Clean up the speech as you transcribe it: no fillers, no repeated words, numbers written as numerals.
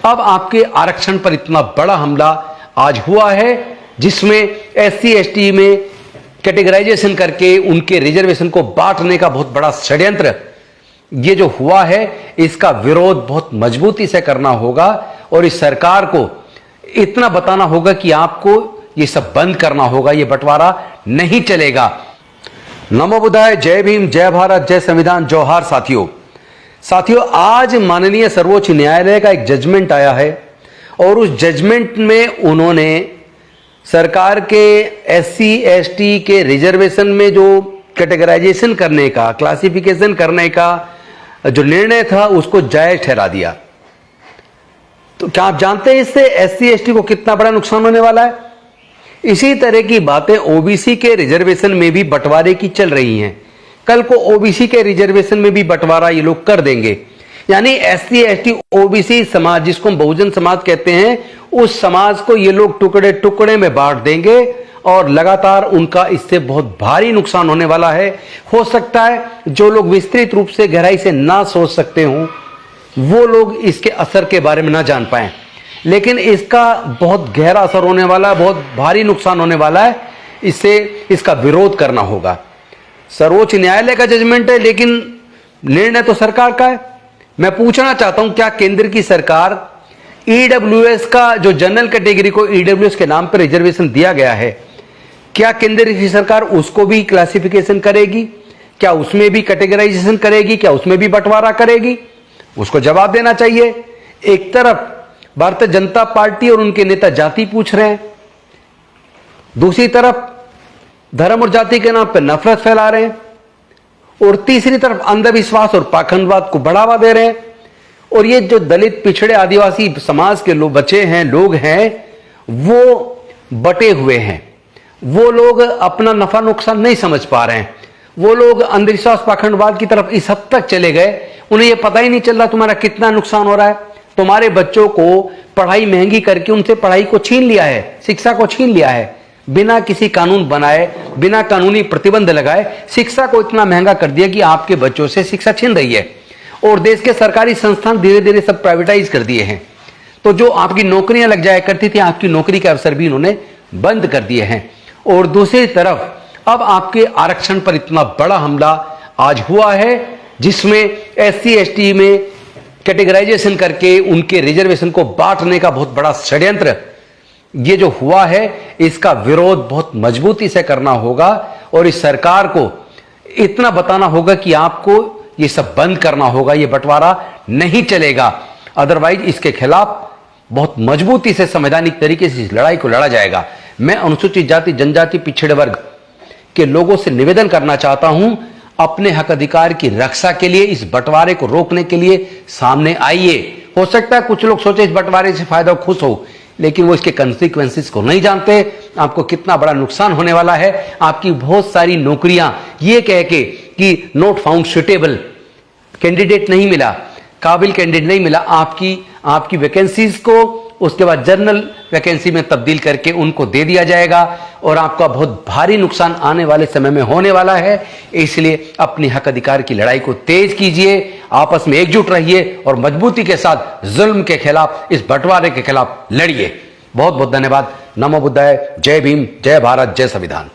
अब आपके आरक्षण पर इतना बड़ा हमला आज हुआ है, जिसमें एससी एसटी में कैटेगराइजेशन करके उनके रिजर्वेशन को बांटने का बहुत बड़ा षड्यंत्र ये जो हुआ है, इसका विरोध बहुत मजबूती से करना होगा और इस सरकार को इतना बताना होगा कि आपको ये सब बंद करना होगा, ये बंटवारा नहीं चलेगा। नमो बुद्धाय, जय भीम, जय भारत, जय संविधान, जोहार साथियों, आज माननीय सर्वोच्च न्यायालय का एक जजमेंट आया है और उस जजमेंट में उन्होंने सरकार के एससी एसटी के रिजर्वेशन में जो कैटेगराइजेशन करने का, क्लासिफिकेशन करने का जो निर्णय था उसको जायज ठहरा दिया। तो क्या आप जानते हैं इससे एससी एसटी को कितना बड़ा नुकसान होने वाला है? इसी तरह की बातें ओबीसी के रिजर्वेशन में भी बंटवारे की चल रही हैं। कल को ओबीसी के रिजर्वेशन में भी बंटवारा ये लोग कर देंगे, यानी एससी एसटी ओबीसी समाज, जिसको हम बहुजन समाज कहते हैं, उस समाज को ये लोग टुकड़े टुकड़े में बांट देंगे और लगातार उनका इससे बहुत भारी नुकसान होने वाला है। हो सकता है जो लोग विस्तृत रूप से गहराई से ना सोच सकते हों वो लोग इसके असर के बारे में ना जान पाएं, लेकिन इसका बहुत गहरा असर होने वाला है, बहुत भारी नुकसान होने वाला है। इससे इसका विरोध करना होगा। सर्वोच्च न्यायालय का जजमेंट है, लेकिन निर्णय तो सरकार का है। मैं पूछना चाहता हूं, क्या केंद्र की सरकार ईडब्ल्यूएस का जो जनरल कैटेगरी को ईडब्ल्यूएस के नाम पर रिजर्वेशन दिया गया है, क्या केंद्र की सरकार उसको भी क्लासिफिकेशन करेगी? क्या उसमें भी कैटेगराइजेशन करेगी? क्या उसमें भी बंटवारा करेगी? उसको जवाब देना चाहिए। एक तरफ भारतीय जनता पार्टी और उनके नेता जाति पूछ रहे हैं, दूसरी तरफ धर्म और जाति के नाम पर नफरत फैला रहे हैं, और तीसरी तरफ अंधविश्वास और पाखंडवाद को बढ़ावा दे रहे हैं। और ये जो दलित, पिछड़े, आदिवासी समाज के लोग बचे हैं, लोग हैं, वो बटे हुए हैं। वो लोग अपना नफा नुकसान नहीं समझ पा रहे हैं। वो लोग अंधविश्वास, पाखंडवाद की तरफ इस हद तक चले गए, उन्हें यह पता ही नहीं चल रहा तुम्हारा कितना नुकसान हो रहा है। तुम्हारे बच्चों को पढ़ाई महंगी करके उनसे पढ़ाई को छीन लिया है, शिक्षा को छीन लिया है, बिना किसी कानून बनाए, बिना कानूनी प्रतिबंध लगाए शिक्षा को इतना महंगा कर दिया कि आपके बच्चों से शिक्षा छीन रही है। और देश के सरकारी संस्थान धीरे धीरे सब प्राइवेटाइज कर दिए हैं। तो जो आपकी नौकरियां लग जाया करती थी, आपकी नौकरी के अवसर भी इन्होंने बंद कर दिए हैं। और दूसरी तरफ अब आपके आरक्षण पर इतना बड़ा हमला आज हुआ है, जिसमें एससी एसटी में कैटेगराइजेशन करके उनके रिजर्वेशन को बांटने का बहुत बड़ा षड्यंत्र ये जो हुआ है, इसका विरोध बहुत मजबूती से करना होगा और इस सरकार को इतना बताना होगा कि आपको ये सब बंद करना होगा, ये बंटवारा नहीं चलेगा। अदरवाइज इसके खिलाफ बहुत मजबूती से, संवैधानिक तरीके से इस लड़ाई को लड़ा जाएगा। मैं अनुसूचित जाति, जनजाति, पिछड़े वर्ग के लोगों से निवेदन करना चाहता हूं, अपने हक अधिकार की रक्षा के लिए, इस बंटवारे को रोकने के लिए सामने आइए। हो सकता है कुछ लोग सोचे इस बंटवारे से फायदा खुश हो, लेकिन वो इसके कंसिक्वेंसेस को नहीं जानते। आपको कितना बड़ा नुकसान होने वाला है। आपकी बहुत सारी नौकरियां ये कह के कि नॉट फाउंड सुटेबल, कैंडिडेट नहीं मिला, काबिल कैंडिडेट नहीं मिला, आपकी वैकेंसीज को उसके बाद जनरल वैकेंसी में तब्दील करके उनको दे दिया जाएगा और आपका बहुत भारी नुकसान आने वाले समय में होने वाला है। इसलिए अपनी हक अधिकार की लड़ाई को तेज कीजिए, आपस में एकजुट रहिए और मजबूती के साथ जुल्म के खिलाफ, इस बंटवारे के खिलाफ लड़िए। बहुत बहुत धन्यवाद। नमो बुद्धाय, जय भीम, जय भारत, जय संविधान।